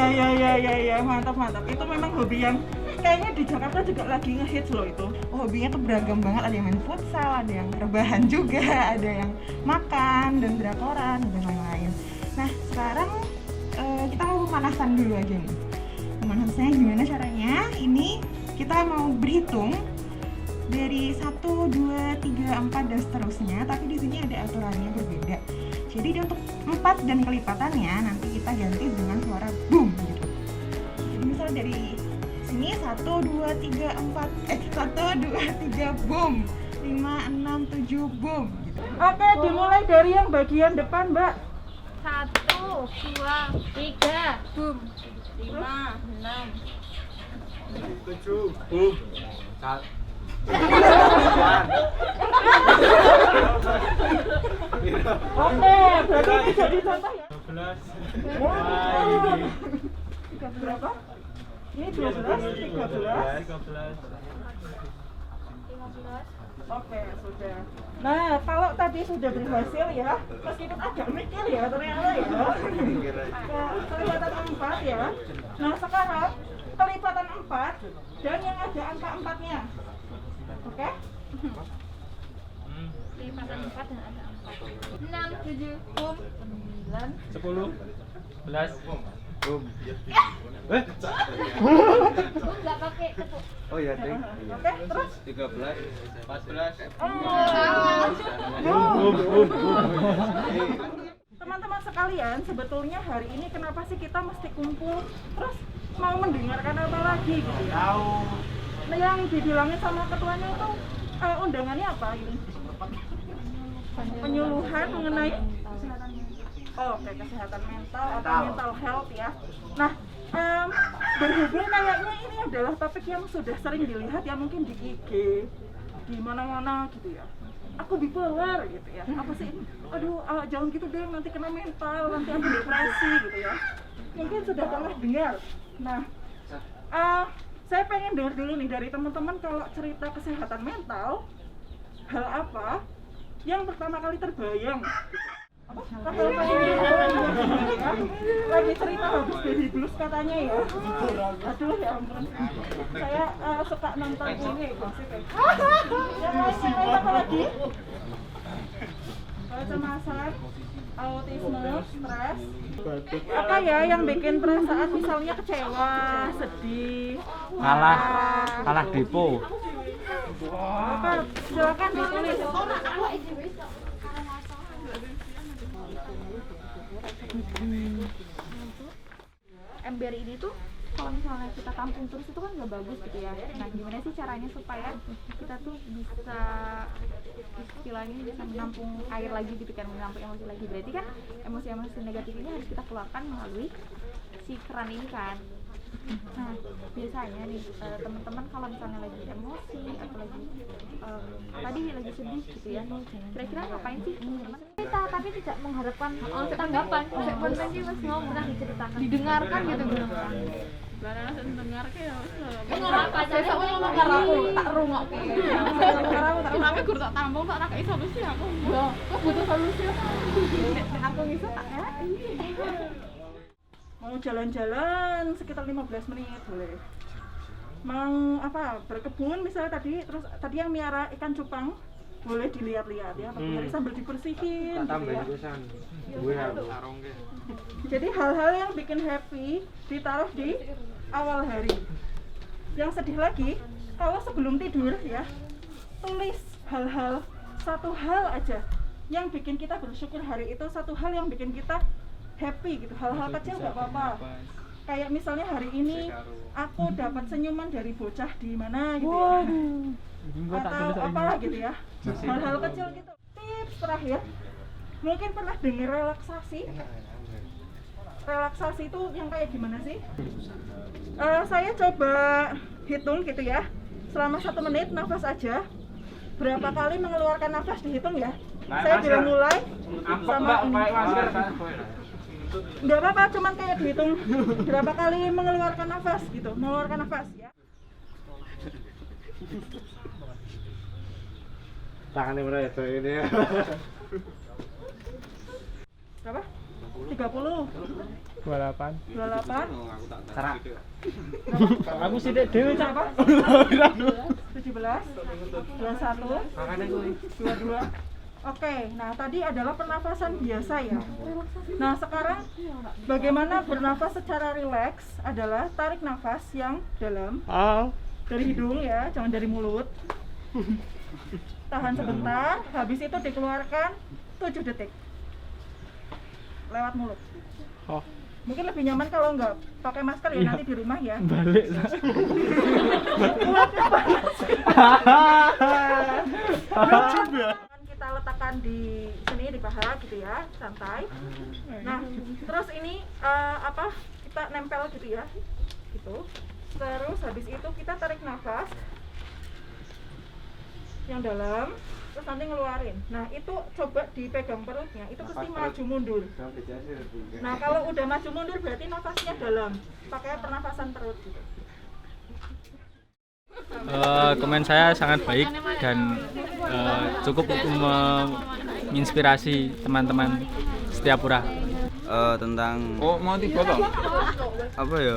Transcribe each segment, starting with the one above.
Iya, mantap. Itu memang hobi yang kayaknya di Jakarta juga lagi ngehits loh itu. Hobinya tuh beragam banget, ada yang main futsal, ada yang rebahan juga, ada yang makan dan drakoran dan lain-lain. Nah, sekarang kita mau pemanasan dulu aja nih. Pemanasannya gimana caranya? Ini kita mau berhitung dari 1, 2, 3, 4 dan seterusnya, tapi di sini ada aturannya berbeda. Jadi untuk 4 dan kelipatannya nanti kita ganti dengan suara boom gitu. Jadi misal dari sini 1, 2, 3, 4 1, 2, 3 boom, 5, 6, 7 boom gitu. Oke, dimulai dari yang bagian depan, Mbak. 1, 2, 3 boom, 5, 6 7 boom. Oke, berarti ini jadi contoh ya. 12. Berapa? Ini 12, 13. 13. Oke, sudah. Nah, kalau tadi sudah berhasil ya, meskipun agak mikir ya ternyata ya. Nah, kelipatan 4 ya. Nah, sekarang kelipatan 4 dan yang ada angka 4-nya. Oke? kelipatan 4 dan ada 4 6, 7 boom, 9 10. 11. Boom. boom nggak pakai tepuk. Oh iya, Ding. Oke, terus 13. 14. boom. Teman-teman sekalian, sebetulnya hari ini kenapa sih kita mesti kumpul terus mau mendengarkan apa lagi gitu ya? Nah, yang dibilangin sama ketuanya itu undangannya apa ini? Penyuluhan mengenai kesehatan mental. Oke, kesehatan mental atau mental health ya. Nah, berhubung kayaknya ini adalah topik yang sudah sering dilihat ya mungkin di IG, di mana-mana gitu ya. Aku bipolar gitu ya. Apa sih? Aduh, jangan gitu deh, nanti kena mental, nanti aku depresi gitu ya. Mungkin sudah pernah dengar. Nah, saya pengen dengar dulu nih dari teman-teman kalau cerita kesehatan mental, hal apa yang pertama kali terbayang? Lagi cerita habis baby blues katanya ya. Aduh ya ampun. Saya suka nonton ini gosip ya. Yang lain apa lagi? Kecemasan, autisme, stres. Apa ya yang bikin perasaan misalnya kecewa, sedih, Kalah depo. apa? Silakan ditulis. Ember ini tuh kalau misalnya kita tampung terus itu kan nggak bagus gitu ya. Nah, gimana sih caranya supaya kita tuh bisa istilahnya bisa menampung air lagi gitu kan, menampung emosi lagi. Berarti kan emosi-emosi negatif ini harus kita keluarkan melalui si keran ini kan. Nah, biasanya nih teman-teman kalau misalnya lagi emosi atau lagi tadi lagi sedih gitu ya, kira-kira ngapain sih teman-teman? Cerita tapi tidak mengharapkan tanggapan. Konsekuensi mas mau pernah diceritakan, didengarkan gitu benar. Barang dengar ke ya wis lho. Dengar apa aja sok ngomong karo aku tak rungokke. Tapi gur tak tampung tak rakei solusi aku. Yo, kok butuh solusi apa? Nek aku iso takkai. Mau jalan-jalan sekitar 15 menit boleh. Mau apa? Berkebun misalnya tadi, terus tadi yang miara ikan cupang boleh dilihat-lihat ya, pagi hari sambil dibersihin gitu ya. Jadi hal-hal yang bikin happy ditaruh di awal hari. Yang sedih lagi, kalau sebelum tidur ya, tulis hal-hal, satu hal aja yang bikin kita bersyukur hari itu, satu hal yang bikin kita happy gitu, hal-hal kecil nggak apa-apa. Kayak misalnya hari ini aku dapat senyuman dari bocah di mana gitu ya, atau apa gitu ya, hal-hal kecil gitu. Tips terakhir, mungkin pernah dengar relaksasi. Relaksasi itu yang kayak gimana sih? Saya coba hitung gitu ya, selama 1 menit nafas aja. Berapa kali mengeluarkan nafas dihitung ya. Saya bilang mulai sama ini. Nggak apa-apa, cuman kayak dihitung berapa kali mengeluarkan nafas gitu, mengeluarkan nafas ya. Tangannya mulai itu ini ya. Berapa? 30. 28. 28. Serak. Aku sidik dhewe cak. Berapa? 17. 21. Makane kuwi. 22. Oke, nah tadi adalah pernafasan biasa ya. Nah sekarang bagaimana bernafas secara rileks adalah tarik nafas yang dalam dari hidung ya, jangan dari mulut. Tahan sebentar, habis itu dikeluarkan 7 detik lewat mulut. Oh, Mungkin lebih nyaman kalau nggak pakai masker ya, Iya. nanti di rumah ya. balik. Kita letakkan di sini di paha gitu ya, santai. Nah, terus ini kita nempel gitu ya, gitu. Terus habis itu kita tarik nafas yang dalam, terus nanti ngeluarin. Nah, itu coba dipegang perutnya, itu pasti maju mundur. Nah, kalau udah maju mundur berarti nafasnya dalam, pakai pernafasan perut gitu. Komen saya sangat baik dan cukup untuk menginspirasi teman-teman Setiapura. Tentang Mau dipotong? apa ya?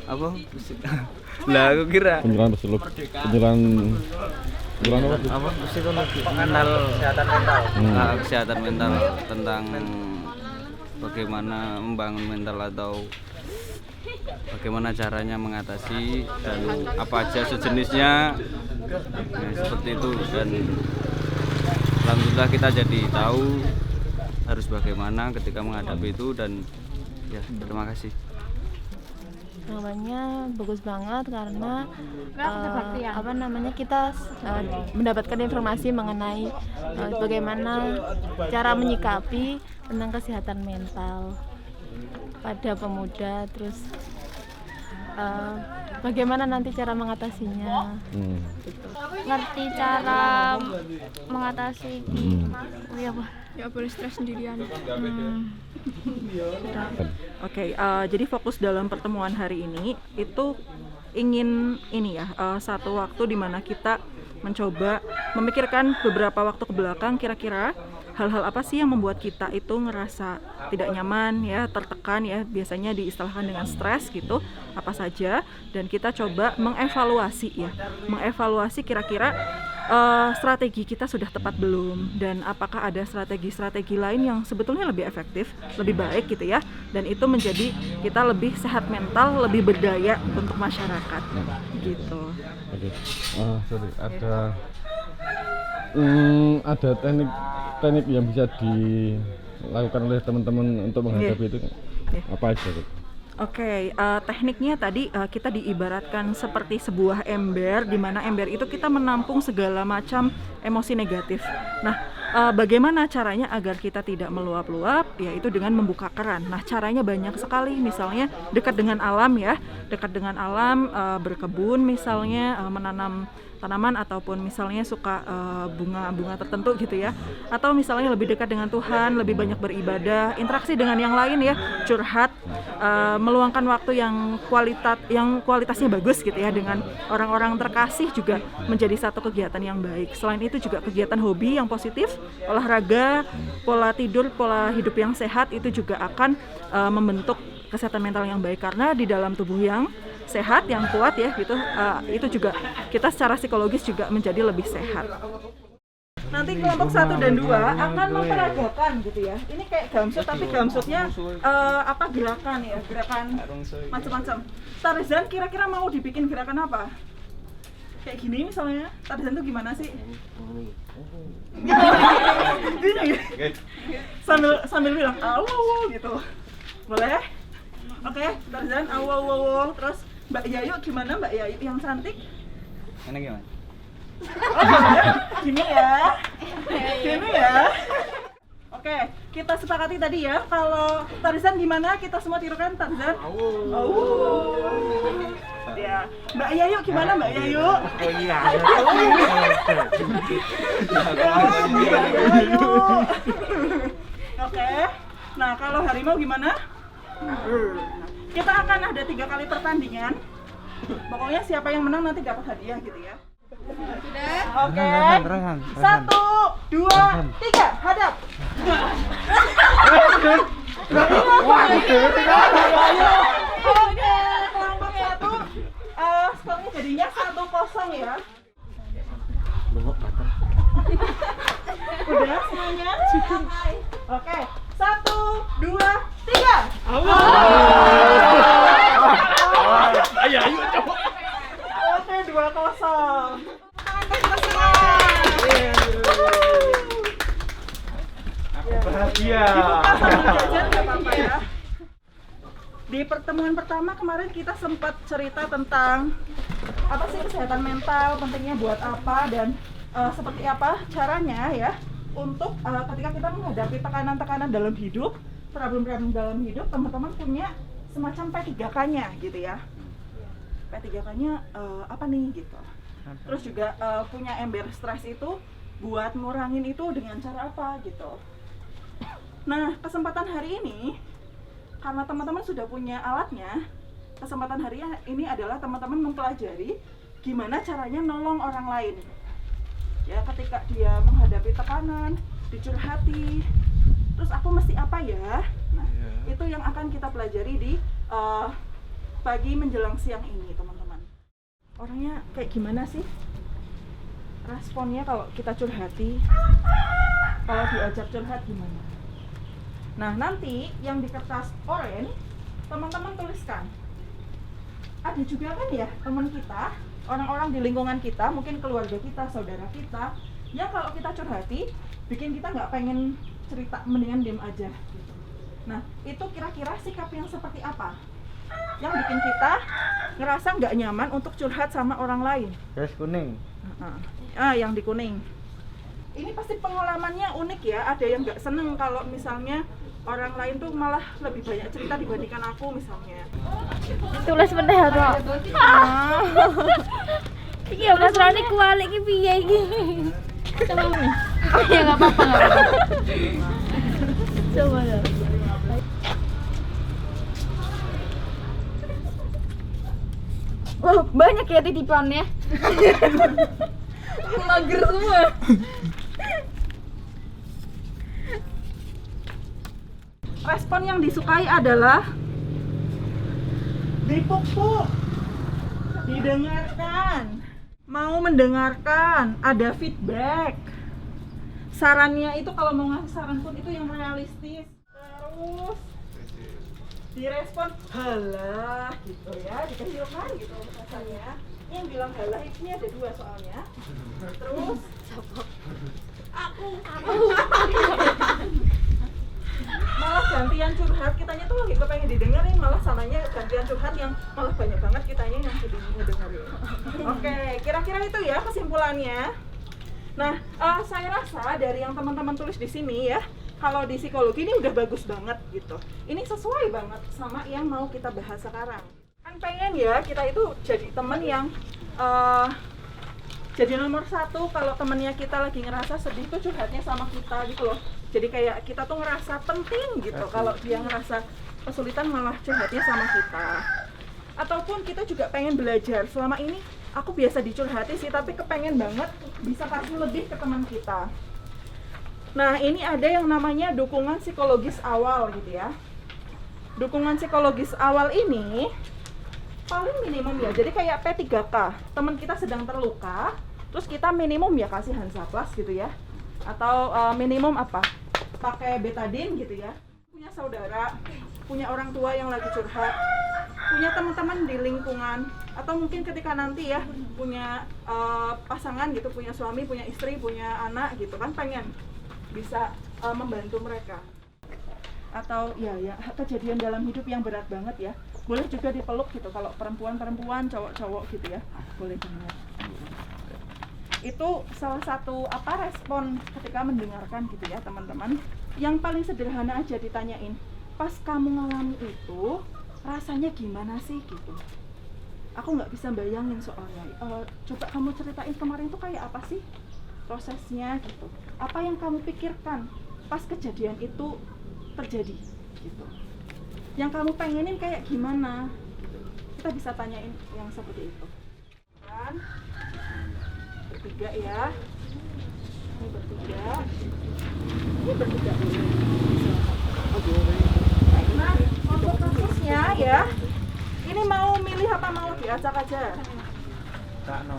Apa? Lah aku kira Penjelasan pesuluk. Penjelasan apa? psikologi mental, kesehatan mental. Kesehatan mental tentang bagaimana membangun mental atau bagaimana caranya mengatasi dan apa aja sejenisnya. Nah, seperti itu dan alhamdulillah kita jadi tahu harus bagaimana ketika menghadapi itu dan ya terima kasih. Namanya bagus banget karena kita mendapatkan informasi mengenai bagaimana cara menyikapi tentang kesehatan mental pada pemuda, terus bagaimana nanti cara mengatasinya. Gitu. Ngerti cara mengatasi Ya boleh stres sendirian. Oke, jadi fokus dalam pertemuan hari ini itu ingin satu waktu di mana kita mencoba memikirkan beberapa waktu ke belakang kira-kira hal-hal apa sih yang membuat kita itu ngerasa tidak nyaman ya, tertekan ya, biasanya diistilahkan dengan stres gitu, apa saja, dan kita coba mengevaluasi kira-kira strategi kita sudah tepat belum, dan apakah ada strategi-strategi lain yang sebetulnya lebih efektif, lebih baik gitu ya, dan itu menjadi kita lebih sehat mental, lebih berdaya untuk masyarakat gitu. Oke. Sorry, ada teknik yang bisa dilakukan oleh teman-teman untuk menghadapi itu apa aja? Oke, tekniknya tadi kita diibaratkan seperti sebuah ember, di mana ember itu kita menampung segala macam emosi negatif. Nah, bagaimana caranya agar kita tidak meluap-luap? Yaitu dengan membuka keran. Nah, caranya banyak sekali, misalnya dekat dengan alam ya, berkebun misalnya, menanam tanaman ataupun misalnya suka bunga-bunga tertentu gitu ya, atau misalnya lebih dekat dengan Tuhan, lebih banyak beribadah, interaksi dengan yang lain ya, curhat, meluangkan waktu yang kualitasnya bagus gitu ya dengan orang-orang terkasih juga menjadi satu kegiatan yang baik. Selain itu juga kegiatan hobi yang positif, olahraga, pola tidur, pola hidup yang sehat itu juga akan membentuk kesehatan mental yang baik, karena di dalam tubuh yang sehat, yang kuat ya gitu, itu juga kita secara psikologis juga menjadi lebih sehat. Nanti kelompok 1 dan 2 akan memperagakan gitu ya. Ini kayak gamsut tapi gamsutnya gerakan ya, gerakan macam-macam. Tarzan kira-kira mau dibikin gerakan apa? Kayak gini misalnya. Tarzan tuh gimana sih? Gini. Sambil bilang awu gitu. Boleh? Oke, Tarzan awu. Terus Mbak Yayu gimana, Mbak Yayu yang cantik? Ini gimana? Gini ya. Oke, kita sepakati tadi ya. Kalau Tarzan gimana? Kita semua tirukan Tarzan. Ya, Mbak Yayu gimana, Mbak Yayu? Oke. Nah, kalau harimau gimana? Kita akan ada 3 kali pertandingan. Pokoknya siapa yang menang nanti dapat hadiah gitu ya. Oke. 1, 2, 3, hadap. Oke, kelompok 1 skornya jadinya 1-0 ya. Udah semuanya? Oke, 1, 2, 3. Ayo coba. Oke, 2-0. Bahagia. Ya. Di pertemuan pertama kemarin kita sempat cerita tentang apa sih kesehatan mental, pentingnya buat apa, dan seperti apa caranya ya untuk ketika kita menghadapi tekanan-tekanan dalam hidup, problem-problem dalam hidup, teman-teman punya semacam P3K-nya gitu ya. P3K-nya apa nih gitu. Terus juga punya ember stres itu buat ngurangin itu dengan cara apa gitu. Nah, kesempatan hari ini karena teman-teman sudah punya alatnya, kesempatan hari ini adalah teman-teman mempelajari gimana caranya nolong orang lain. Ya, ketika dia menghadapi tekanan, dicurhati, terus aku mesti apa ya? Nah, itu yang akan kita pelajari di pagi menjelang siang ini, teman-teman. Orangnya kayak gimana sih? Responnya kalau kita curhati, kalau diajak curhat gimana? Nah, nanti yang di kertas oranye teman-teman tuliskan. Ada juga kan ya teman kita, orang-orang di lingkungan kita, mungkin keluarga kita, saudara kita, ya kalau kita curhati, bikin kita nggak pengen cerita, mendingan diem aja gitu. Nah, itu kira-kira sikap yang seperti apa yang bikin kita ngerasa nggak nyaman untuk curhat sama orang lain? Garis kuning. Yang di kuning. Ini pasti pengalamannya unik ya. Ada yang nggak seneng kalau misalnya orang lain tuh malah lebih banyak cerita dibandingkan aku misalnya. Tulis meneh to. Iki ya Mas Roni kualik iki piye iki? Coba nih. Oh ya nggak apa-apa. Coba ya. Oh, banyak ya titipannya. Mager semua. Respon yang disukai adalah dipuk-puk, didengarkan, mau mendengarkan, ada feedback. Sarannya itu kalau mau ngasih saran pun itu yang realistis. Terus direspon halah gitu ya, dikecilkan gitu rasanya. Ini yang bilang halah ini ada 2 soalnya. Terus aku malah gantian curhat, kitanya tuh lagi kepengen didengerin, malah sananya gantian curhat yang malah banyak banget kitanya yang ngedengerin. Oke, kira-kira itu ya kesimpulannya. Nah, saya rasa dari yang teman-teman tulis di sini ya, kalau di psikologi ini udah bagus banget gitu. Ini sesuai banget sama yang mau kita bahas sekarang. Kan pengen ya kita itu jadi teman yang jadi nomor 1 kalau temennya kita lagi ngerasa sedih tuh curhatnya sama kita gitu loh. Jadi kayak kita tuh ngerasa penting gitu. Kalau dia ngerasa kesulitan malah curhatnya sama kita. Ataupun kita juga pengen belajar. Selama ini aku biasa dicurhati sih, tapi kepengen banget bisa kasih lebih ke teman kita. Nah, ini ada yang namanya dukungan psikologis awal gitu ya. Dukungan psikologis awal ini paling minimum ya. Jadi kayak P3K. Teman kita sedang terluka, terus kita minimum ya kasih Hansaplast gitu ya. Atau minimum apa? Pakai betadine gitu ya. Punya saudara, punya orang tua yang lagi curhat, punya teman-teman di lingkungan, atau mungkin ketika nanti ya punya pasangan gitu, punya suami, punya istri, punya anak gitu kan, pengen bisa membantu mereka. Atau ya kejadian dalam hidup yang berat banget ya, boleh juga dipeluk gitu. Kalau perempuan-perempuan, cowok-cowok gitu ya, boleh banget. Itu salah satu respon ketika mendengarkan gitu ya teman-teman. Yang paling sederhana aja ditanyain, pas kamu ngalami itu rasanya gimana sih gitu. Aku nggak bisa bayangin soalnya. Coba kamu ceritain kemarin tuh kayak apa sih prosesnya gitu. Apa yang kamu pikirkan pas kejadian itu terjadi gitu. Yang kamu pengenin kayak gimana gitu. Kita bisa tanyain yang seperti itu kan. Bertiga ya, ini bertiga dulu. Nah, Diacak aja. Tak no.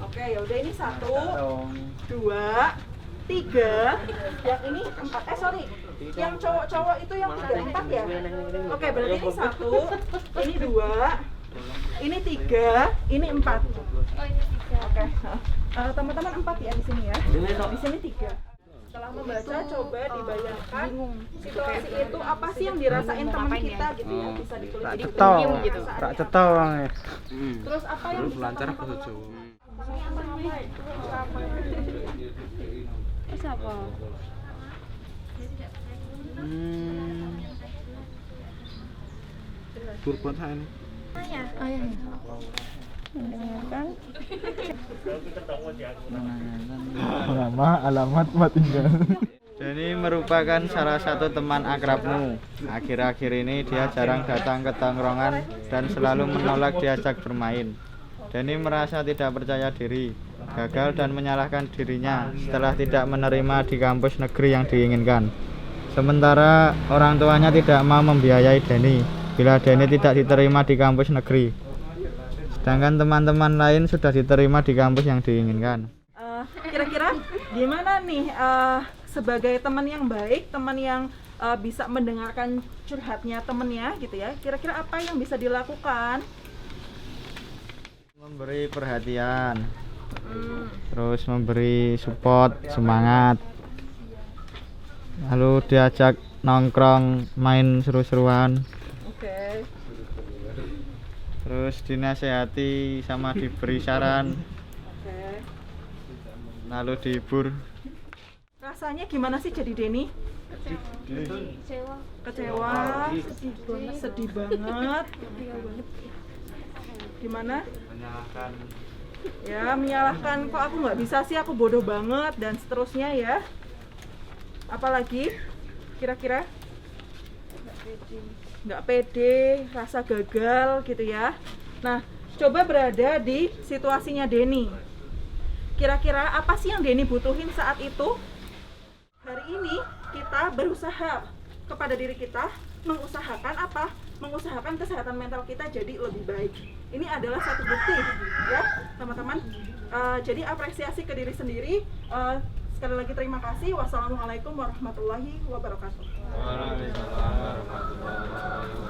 Oke, ya udah ini 1, Dong. 2, 3. Yang ini 4. Sorry. Yang cowok-cowok itu yang 3, 4 ya? Oke, berarti ini 1, ini 2, ini 3, ini 4. Oke. Teman-teman 4 ya di sini ya. Di sini 3. Setelah membaca, coba dibayangkan situasi itu apa sih yang dirasain teman kita gitu ya, bisa ditulis di Cetol. buku. Rak cetol orangnya. Terus apa yang bisa lancar teman-teman bahasa Jawa. Terus apa? Kurban ini. mendengarkan? Nama alamat tempat tinggal. Denny merupakan salah satu teman akrabmu. Akhir-akhir ini dia jarang datang ke tongkrongan dan selalu menolak diajak bermain. Denny merasa tidak percaya diri, gagal dan menyalahkan dirinya setelah tidak menerima di kampus negeri yang diinginkan. Sementara orang tuanya tidak mau membiayai Denny bila Denny tidak diterima di kampus negeri. Sedangkan teman-teman lain sudah diterima di kampus yang diinginkan. Kira-kira gimana nih sebagai teman yang baik, teman yang bisa mendengarkan curhatnya temennya gitu ya, kira-kira apa yang bisa dilakukan? Memberi perhatian, terus memberi support, semangat, lalu diajak nongkrong, main seru-seruan, Oke. terus dinasehati sama diberi saran, Oke. lalu dihibur. Rasanya gimana sih jadi Denny? Kecewa, sedih banget. Gimana? Menyalahkan. Ya, menyalahkan, kok aku nggak bisa sih, aku bodoh banget dan seterusnya ya. Apalagi kira-kira? Nggak pede, rasa gagal gitu ya. Nah, coba berada di situasinya Denny. Kira-kira apa sih yang Denny butuhin saat itu? Hari ini kita berusaha kepada diri kita, mengusahakan apa? Mengusahakan kesehatan mental kita jadi lebih baik. Ini adalah satu bukti ya teman-teman. Jadi apresiasi ke diri sendiri. Sekali lagi terima kasih. Wassalamualaikum warahmatullahi wabarakatuh. Waalaikumsalam warahmatullahi wabarakatuh.